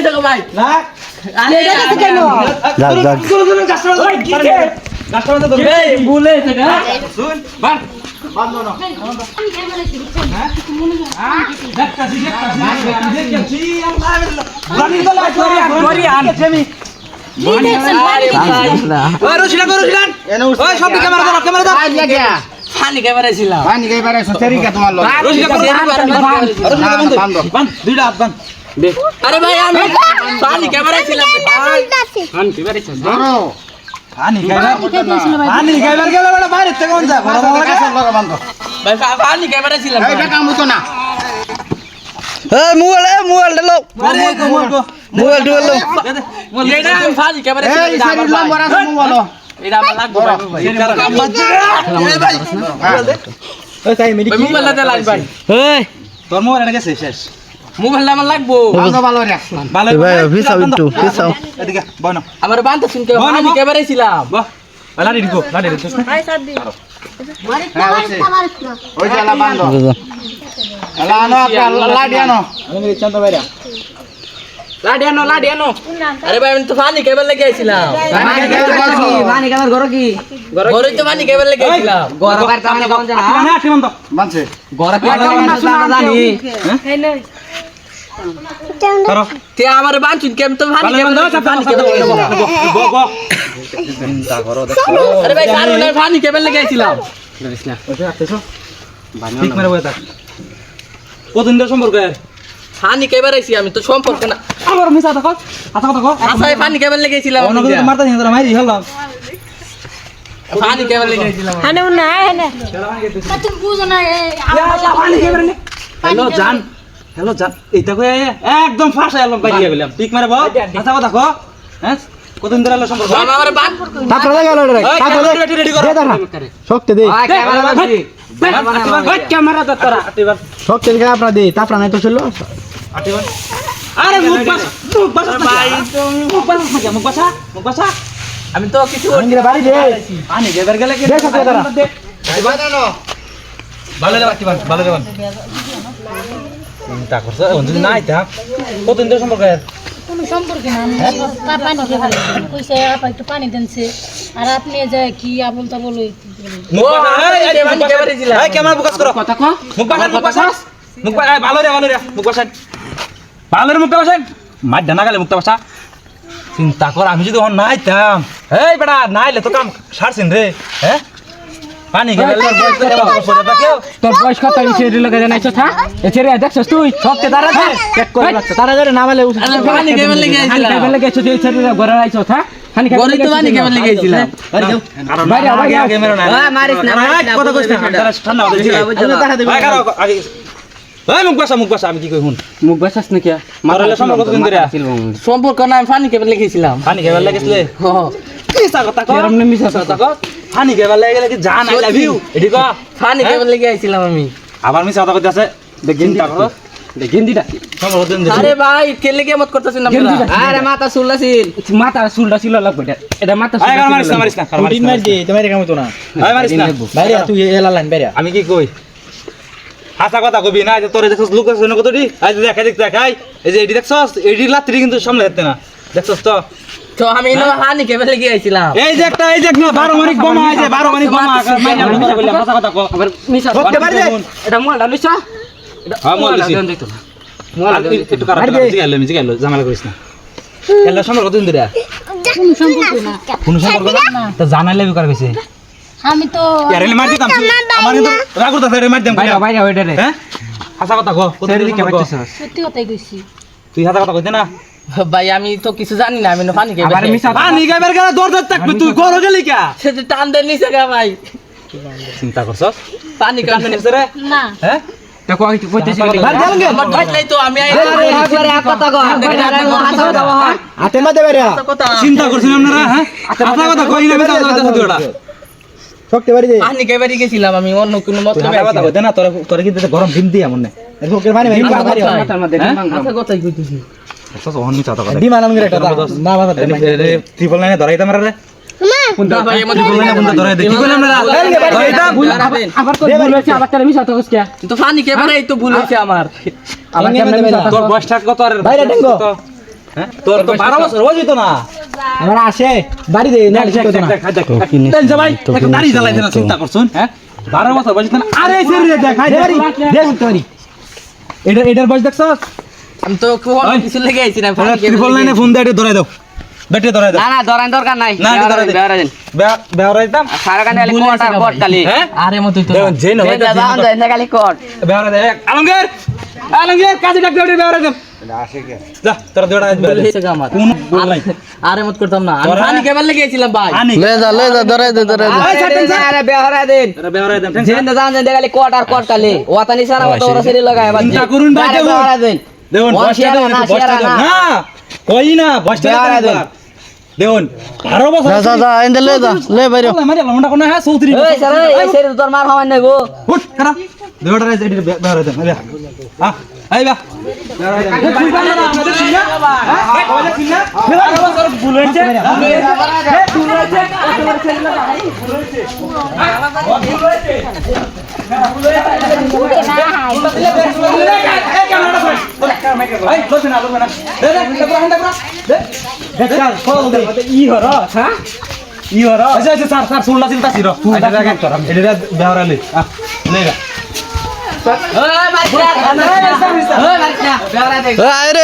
দেখো ভাই না আরে এটা কেন যাক যাক গাছটা ধরো এই ভুলে থেকে শুন বান বান্ধ না আমি ক্যামেরা দেখছি বুঝছেন কিছু মনে হয় দেখতাছি দেখতাছি আল্লাহ রানি তো লাগ করি আন আমি কি দেখছেন আরে ভাই ওই রশিলা ওই সব ক্যামেরা দাও আজ লাগে পানি ক্যামেরা ছিলাম পানি গাই বারে সতেরি কা তোমার লগে রশিলা বন্ধ বান দুইটা হাত বান আরে ভাই আমি পানি ক্যামেরা ছিলাম ভাই পানি ক্যামেরা ছিলাম ধরো পানি খাইবার দিয়েছিল ভাই পানি খাইবার গেলে বড় বাইরে থেকে কোন যা ঘর লাগে গাছের লগে বান্ধ ভাই পানি ক্যামেরা ছিলাম এই বেটা মুতো না এই মোবাইল লো আরে কোমর গো মোবাইল লো এটা আমি পানি ক্যামেরা এই সাইড লম্বা রাখো বলো এটা আমার লাগবে ভাই এই ভাই ওই তাই মেডি ভাই মোবাইলটা লাগবে ভাই এই তোর মোবাইল এটা গেছে শেষ মোবাইলটা আমার লাগবে বান্ধ ভালো রে ভালো ভাই পিছাও একটু পিছাও এদিকে বনো আমার বান্ধব শুনতে বল, পানি বল। ক্যামেরা ছিলাম বাহ লাড়ি দিগো ভাই স্যার দি মারে হ্যাঁ, হচ্ছে। ওই যে আলা বান্ধ আলা আনো লাডি আনো আমি চন্দ্র ভাইরা লাডিয়ানো আরে ভাই আমি তো পানি ক্যামেরা লেগে আইছিলাম পানি ঘরে তো পানি ক্যামেরা লেগে আইছিলাম না সীমন্ত বানছে করো তে আমার বাঞ্চুন কেম তো পানি ভালো ক্যামেরা বন্ধ পানি ক্যামেরা গো গো আরে ভাই কারণ আমি পানি ক্যামেরা লেগে আইছিলাম ঠিক মেরে বসে থাক কতদিন ধরে সম্পর্ক এর পানি ক্যামেরা আইছি আমি তো সম্পর্ক না আবার মিছা থাকো কথা কথা কো আচ্ছা পানি ক্যামেরা লেগে আইছিলাম অন্য কিছু মারতে নিয়ে মারি হলাম পানি ক্যামেরা লেগে আইছিলাম হানে না হানে তুমি বুঝো না পানি খেয়ে বেরেন হ্যালো জান এইটা কই একদম ফাঁসা এলাম বাইরে গেলাম ঠিক মারে বল কথা কথা কো হ্যাঁ কতদিন ধরে এলো সম্পর্ক আমার বান তাপরা গেল রে তাপরা রেডি করো শক্তি দে ক্যামেরা তো তোরা আটিবার শক্তি দে আপনারা দে তাপরা নাই তো ছিল আটিবার আরে ভাই মুখ বাসা আমি তো কিছু আঙ্গিরে বাড়ি দে পানি গেবার গেলে কি দে সাথে দাঁড়া ভালো রে আটিবার ভালো রে চিন্তা করছ যদি নাই তা কতদিন ধরে সম্পর্ক এর কোনো সম্পর্ক না আমি তা পানি খেয়ে কইছে আপা একটু পানি দেনছে আর আপনি যে কি আবল তাবল পানি ক্যামেরা ছিলাম এই ক্যামেরা ফোকাস করো কথা কো মুখ বাসা ভালো রে মুখ বাসা ভালো রে মুখটা বাসা মার ডানা গেলে মুখটা বাসা চিন্তা কর আমি যদি ওখানে নাইতাম এই বেটা নাইলে তো কাম সারছেন রে হ্যাঁ পানি গেলে তোর বয়স কত হইছে রে লাগে জানাইছ থা এছরে দেখছস তুই শক্তি দাঁড়া দে চেক করে লাগছ তারা ধরে নামালে আরে পানি ক্যামেরা লেগে আইছিলাম হানি লাগে এছরে এছরে ঘরে আইছ থা হানি ঘরে তো পানি ক্যামেরা লেগে আইছিলাম বাইরে বাইরে ক্যামেরা নাই মারিস না কথা কইছ না ঠান্ডা হবে ভাই কারো আগে এই মুখ বাসা আমি কি কই শুন মুখ বাসাস না কি মারলে সম্পর্ক কতদিন ধরে সম্পর্ক না আমি পানি ক্যামেরা লেগেছিলাম পানি গেবার লাগেছলে কি কথা কো এরম নে মিছা কথা কো পানি গেবার লাগে গেলে কি জান আই লাভ ইউ এডি কো পানি ক্যামেরা লেগে আইছিলাম আমি আবার মিছা কথা কইতাছে দেখেন তা করো গেন্দিটা সম্পর্ক কতদিন ধরে আরে ভাই কেলে কেমত করতেছেন আপনারা আরে মাথা চুললাছিল মাথা চুলটা ছিল লাগবে এটা মাথা আয় কার মারিস না উডিন মার দে তোমার কাম তো না আয় মারিস না বাইরে তুই এলা লাইন বাইরে আমি কি কই হাসা কথা কবি না যে তোরে দেখছস লুক আছে না কতটি আজ দেখাই এই যে এডি দেখছস এডি লাত্রি কিন্তু সামনে হতে না দেখছস তো তো আমি না পানি ক্যামেরা লেগে আইছিলাম এই যে একটা না 12 মিনিট বোমা আছে 12 মিনিট বোমা মাইনা কথা বললে হাসা কথা কো আবার মিছা ওকে বাড়ি দে এটা মোবাইলটা লইছ হ্যাঁ মোবাইল দিছি একটু কারা মিজি গেল জামালা করিস না এলা সম্পর্ক কতদিন ধরে কোনো সম্পর্ক না কোন সম্পর্ক না তো জানাইলে বিকার কইছে আমি তো ইয়ারে মার দিতাম আমার কিন্তু রাগ করতে ফেরে মার দিতাম বাইরে বাইরে ওইটা রে হ্যাঁ হাসা কথা কো কত দিন সত্যি কথাই কইছি তুই হাসা কথা কইতে না ভাই আমি তো কিছু জানি না আমি না পানি আবার ক্যামেরা মিছা পানি গাইবার গেলে দরজার থাকবে তুই গরো গেলি কা সেটা টান দেন নিছে গা ভাই চিন্তা করছস পানি কানে ক্যামেরা নিছে রে না হ্যাঁ তা কই কইতেছি বাড়ি যান গে আমার বাজলাই তো আমি হাতে মধ্যে বাইরে কথা চিন্তা করছেন আপনারা হ্যাঁ হাসা কথা কই না বেটা কথা শক্তি বাড়ি দে পানি ক্যামেরা গেছিলাম আমি অন্য কোনো মতলবে হাসা কথা কইতে না তোরে কিন্তু গরম ডিম দিয়া মনে শক্তির পানি ভাই মাথার মধ্যে কথা কথাই কইতেছি সস ওহন মিছা কথা দি মানাম গরে এটা না মাথা ট্রিপল লাইনে ধরাইতাম রে না ভাই এমন ট্রিপল লাইনে বন্ধ ধরাই দে কি কইলাম না ধরাইতাম আবার তো ভুল হয়েছে আবার তাহলে মিছা তো কইছ কি তো পানি ক্যামেরাই তো ভুল হইছে আমার আবার কেমনে মিছা তোর বয়সটা কত আর বাইরে ডেঙ্গো হ্যাঁ তোর তো 12 বছর হয়ে যেত না আমার আসে বাড়ি দে না ঠিক কথা না তেন সবাই একটা দাড়ি জ্বালাইতে না চিন্তা করছুন হ্যাঁ 12 বছর বয়স না আরে সেরি রে দেখাই দাড়ি দেখ তোরি এটার বয়স দেখছস আমি তো খুব অল্প কিছু লেগে আইছি না ট্রিপল লাইনে ফোন দিয়ে এটা ধরাই দাও ব্যাটারি ধরাই দাও না না ধরার দরকার নাই না এটা ধরাই বেয়ারা দিন বেহরাই দাম সারা কানে খালি কোট আর কোট খালি হ্যাঁ আরে মত তো দেখুন যে না দাদা দেন খালি কোট বেহরাই দে আলমগীর আলমগীর কাজে ডাক দাও বেহরাই দাও যা তোরা দুইটা আজ বেহরাই হয়েছে আমার কোন বল নাই আরে মত করতাম না আমি পানি কেবল লেগে আইছিলাম ভাই আনি ले जा धराय दे আরে বেয়ারা দেন বেহরাই দাম যেন দাদা দেন খালি কোট আর কোট খালি ওয়াতানি সারা মত ওরা সেরি লাগায় বাদ চিন্তা করুন ভাই, দেখুন। বেয়ারা দেন দেখুন ও বয়সটা শেয়ারা দেখুন না, বয়সটা শেয়ারা দেখুন না। না কই না বয়সটা বেহরাই দেন। দেখুন 12 বছর जा इंदे ले भाई আল্লাহ মারি আল্লাহ মন্ডা কোন হ্যাঁ 34 এই স্যার এই সেরি তোর মার হওয়ার নাই গো উঠ করা দুইটা রাইজ এডি বেহরাই দাম আইবা আই বা বেহরাই দাম ফুল বানা না আমাদের সিনা হ্যাঁ কইলে সিনা বেহরাই বছর ভুল হইছে ভুল হইছে ওই মারিস না ওই মারিস না বেয়ারা দেন आए रे